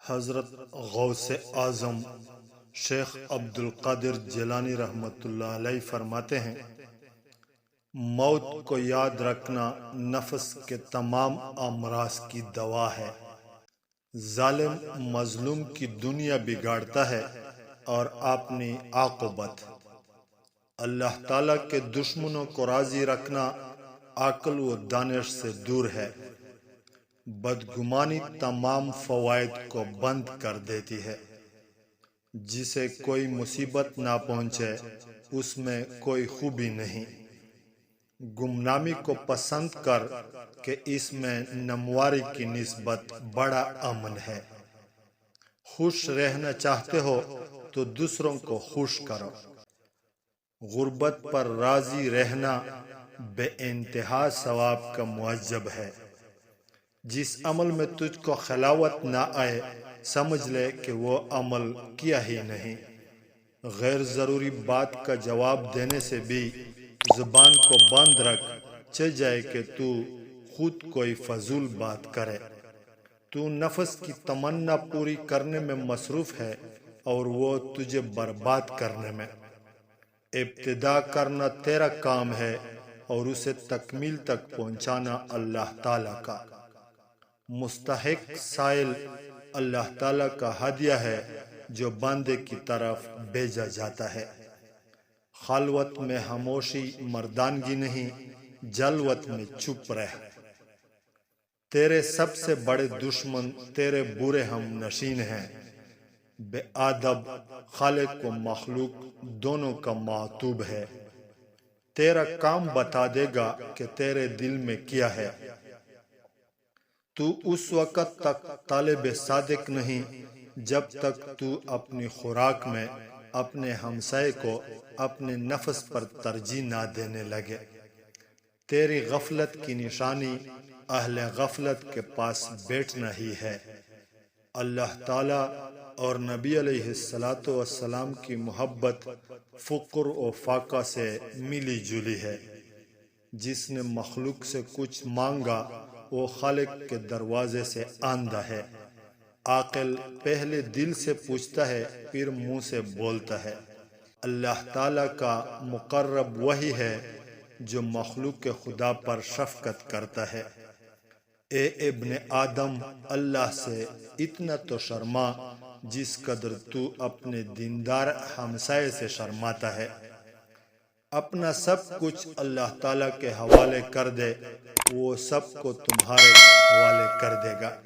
حضرت غوث اعظم شیخ عبدالقادر جیلانی رحمۃ اللہ علیہ فرماتے ہیں، موت کو یاد رکھنا نفس کے تمام امراض کی دوا ہے۔ ظالم مظلوم کی دنیا بگاڑتا ہے اور اپنی عاقبت۔ اللہ تعالیٰ کے دشمنوں کو راضی رکھنا عقل و دانش سے دور ہے۔ بدگمانی تمام فوائد کو بند کر دیتی ہے۔ جسے کوئی مصیبت نہ پہنچے اس میں کوئی خوبی نہیں۔ گمنامی کو پسند کر کہ اس میں نمواری کی نسبت بڑا امن ہے۔ خوش رہنا چاہتے ہو تو دوسروں کو خوش کرو۔ غربت پر راضی رہنا بے انتہا ثواب کا معجب ہے۔ جس عمل میں تجھ کو خلاوت نہ آئے سمجھ لے کہ وہ عمل کیا ہی نہیں۔ غیر ضروری بات کا جواب دینے سے بھی زبان کو بند رکھ، چہ جائے کہ تو خود کوئی فضول بات کرے۔ تو نفس کی تمنا پوری کرنے میں مصروف ہے اور وہ تجھے برباد کرنے میں۔ ابتدا کرنا تیرا کام ہے اور اسے تکمیل تک پہنچانا اللہ تعالیٰ کا۔ مستحق سائل اللہ تعالیٰ کا ہدیہ ہے جو بندے کی طرف بھیجا جاتا ہے۔ خلوت میں خاموشی مردانگی نہیں، جلوت میں چپ رہ۔ تیرے سب سے بڑے دشمن تیرے برے ہم نشین ہیں۔ بے ادب خالق و مخلوق دونوں کا معتوب ہے۔ تیرا کام بتا دے گا کہ تیرے دل میں کیا ہے۔ تو اس وقت تک طالب صادق نہیں جب تک تو اپنی خوراک میں اپنے ہمسائے کو اپنے نفس پر ترجیح نہ دینے لگے۔ تیری غفلت کی نشانی اہل غفلت کے پاس بیٹھنا ہی ہے۔ اللہ تعالیٰ اور نبی علیہ السلام کی محبت فقر و فاقہ سے ملی جلی ہے۔ جس نے مخلوق سے کچھ مانگا وہ خالق کے دروازے سے آندہ ہے۔ عاقل پہلے دل سے پوچھتا ہے پھر منہ سے بولتا ہے۔ اللہ تعالیٰ کا مقرب وہی ہے جو مخلوق خدا پر شفقت کرتا ہے۔ اے ابن آدم، اللہ سے اتنا تو شرما جس قدر تو اپنے دیندار ہمسائے سے شرماتا ہے۔ اپنا سب کچھ اللہ تعالیٰ کے حوالے کر دے، وہ سب کو تمہارے حوالے کر دے گا۔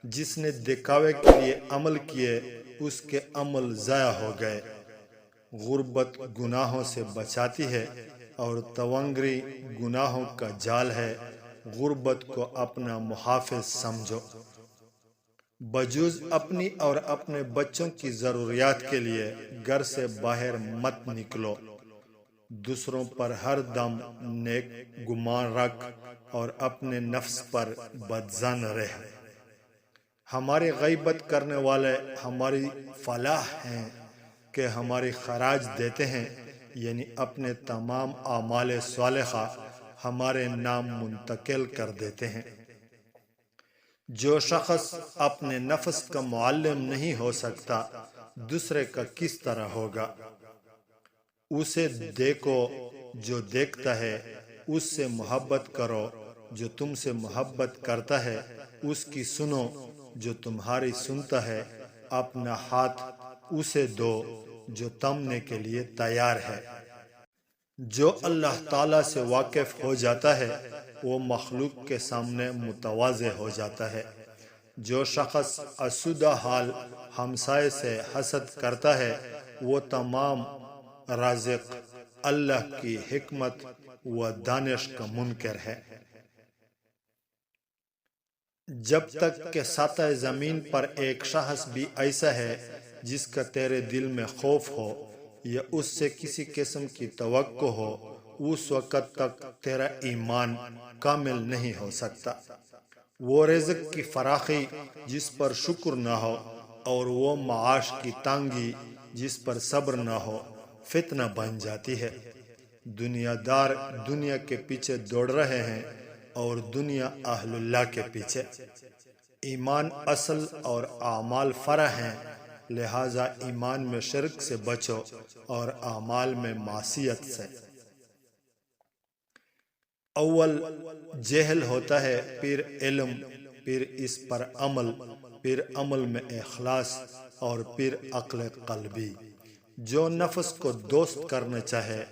جس نے دکھاوے کے لیے عمل کیے اس کے عمل ضائع ہو گئے۔ غربت گناہوں سے بچاتی ہے اور تونگری گناہوں کا جال ہے۔ غربت کو اپنا محافظ سمجھو۔ بجز اپنی اور اپنے بچوں کی ضروریات کے لیے گھر سے باہر مت نکلو۔ دوسروں پر ہر دم نیک گمان رکھ اور اپنے نفس پر بدظن رہ۔ ہماری غیبت کرنے والے ہماری فلاح ہیں کہ ہماری خراج دیتے ہیں، یعنی اپنے تمام اعمال صالحہ ہمارے نام منتقل کر دیتے ہیں۔ جو شخص اپنے نفس کا معلم نہیں ہو سکتا دوسرے کا کس طرح ہوگا؟ اسے دیکھو جو دیکھتا ہے، اس سے محبت کرو جو تم سے محبت کرتا ہے، اس کی سنو جو تمہاری سنتا ہے، اپنا ہاتھ اسے دو جو تمنے کے لیے تیار ہے۔ جو اللہ تعالیٰ سے واقف ہو جاتا ہے وہ مخلوق کے سامنے متواضع ہو جاتا ہے۔ جو شخص آسودہ حال ہمسائے سے حسد کرتا ہے وہ تمام رازق اللہ کی حکمت و دانش کا منکر ہے۔ جب تک کہ سطح زمین پر ایک شخص بھی ایسا ہے جس کا تیرے دل میں خوف ہو یا اس سے کسی قسم کی توقع ہو، اس وقت تک تیرا ایمان کامل نہیں ہو سکتا۔ وہ رزق کی فراخی جس پر شکر نہ ہو اور وہ معاش کی تنگی جس پر صبر نہ ہو فتنہ بن جاتی ہے۔ دنیا دار دنیا کے پیچھے دوڑ رہے ہیں اور دنیا اہل اللہ کے پیچھے۔ ایمان اصل اور اعمال فرع ہیں، لہذا ایمان میں شرک سے بچو اور اعمال میں معصیت سے۔ اول جہل ہوتا ہے، پھر علم، پھر اس پر عمل، پھر عمل میں اخلاص، اور پھر عقل قلبی۔ جو نفس کو دوست کرنا چاہے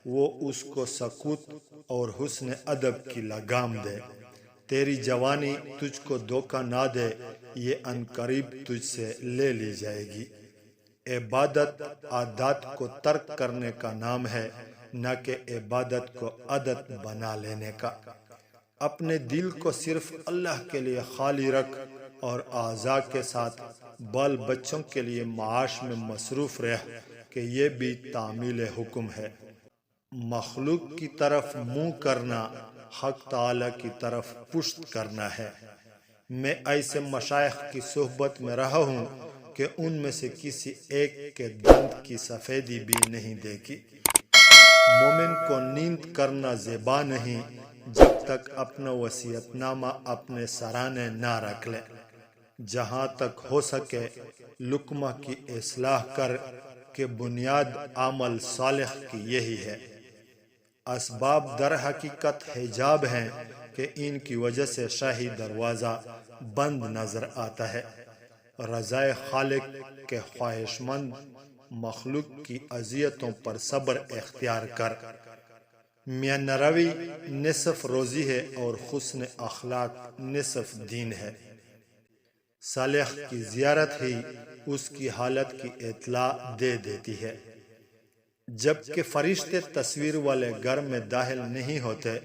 وہ اس کو سکوت اور حسن ادب کی لگام دے۔ تیری جوانی تجھ کو دھوکہ نہ دے، یہ عنقریب تجھ سے لے لی جائے گی۔ عبادت عادات کو ترک کرنے کا نام ہے، نہ کہ عبادت کو عادت بنا لینے کا۔ اپنے دل کو صرف اللہ کے لیے خالی رکھ اور اعضاء کے ساتھ بال بچوں کے لیے معاش میں مصروف رہ، کہ یہ بھی تعمیل حکم ہے۔ مخلوق کی طرف منہ کرنا حق تعالی کی طرف پشت کرنا ہے۔ میں ایسے مشائخ کی صحبت میں رہا ہوں کہ ان میں سے کسی ایک کے دند کی سفیدی بھی نہیں دیکھی۔ مومن کو نیند کرنا زیبا نہیں جب تک اپنا وصیت نامہ اپنے سرانے نہ رکھ لے۔ جہاں تک ہو سکے لقمہ کی اصلاح کر، کہ بنیاد عمل صالح کی یہی ہے۔ اسباب در حقیقت حجاب ہیں کہ ان کی وجہ سے شاہی دروازہ بند نظر آتا ہے۔ رضائے خالق کے خواہشمند مخلوق کی اذیتوں پر صبر اختیار کر۔ میاں نروی نصف روزی ہے اور حسن اخلاق نصف دین ہے۔ صالح کی زیارت ہی اس کی حالت کی اطلاع دے دیتی ہے۔ جبکہ فرشتے تصویر والے گھر میں داخل نہیں ہوتے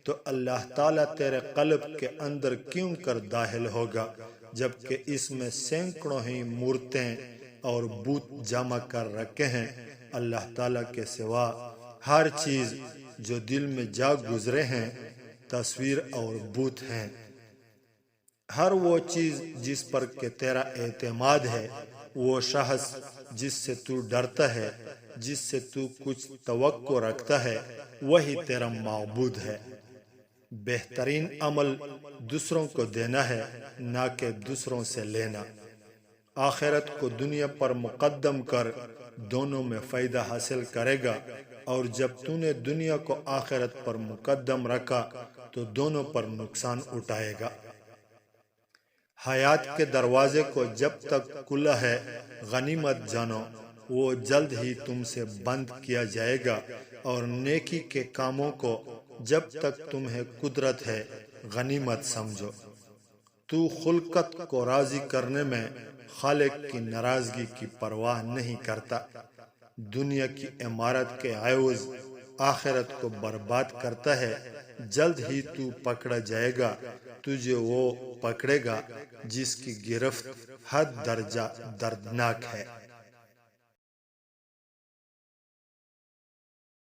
تو اللہ تعالیٰ تیرے قلب کے اندر کیوں کر داخل ہوگا، جبکہ اس میں سینکڑوں ہی مورتیں اور بت جمع کر رکھے ہیں۔ اللہ تعالیٰ کے سوا ہر چیز جو دل میں جا گزرے ہیں تصویر اور بت ہیں۔ ہر وہ چیز جس پر کہ تیرا اعتماد ہے، وہ شخص جس سے تو ڈرتا ہے، جس سے تو کچھ توقع رکھتا ہے، وہی تیرا معبود ہے۔ بہترین عمل دوسروں کو دینا ہے، نہ کہ دوسروں سے لینا۔ آخرت کو دنیا پر مقدم کر، دونوں میں فائدہ حاصل کرے گا، اور جب تو نے دنیا کو آخرت پر مقدم رکھا تو دونوں پر نقصان اٹھائے گا۔ حیات کے دروازے کو جب تک کھلا ہے غنیمت جانو، وہ جلد ہی تم سے بند کیا جائے گا، اور نیکی کے کاموں کو جب تک تمہیں قدرت ہے غنیمت سمجھو۔ تو خلقت کو راضی کرنے میں خالق کی ناراضگی کی پرواہ نہیں کرتا۔ دنیا کی عمارت کے عوض آخرت کو برباد کرتا ہے، جلد ہی تو پکڑا جائے گا۔ تجھے وہ پکڑے گا جس کی گرفت حد درجہ دردناک ہے۔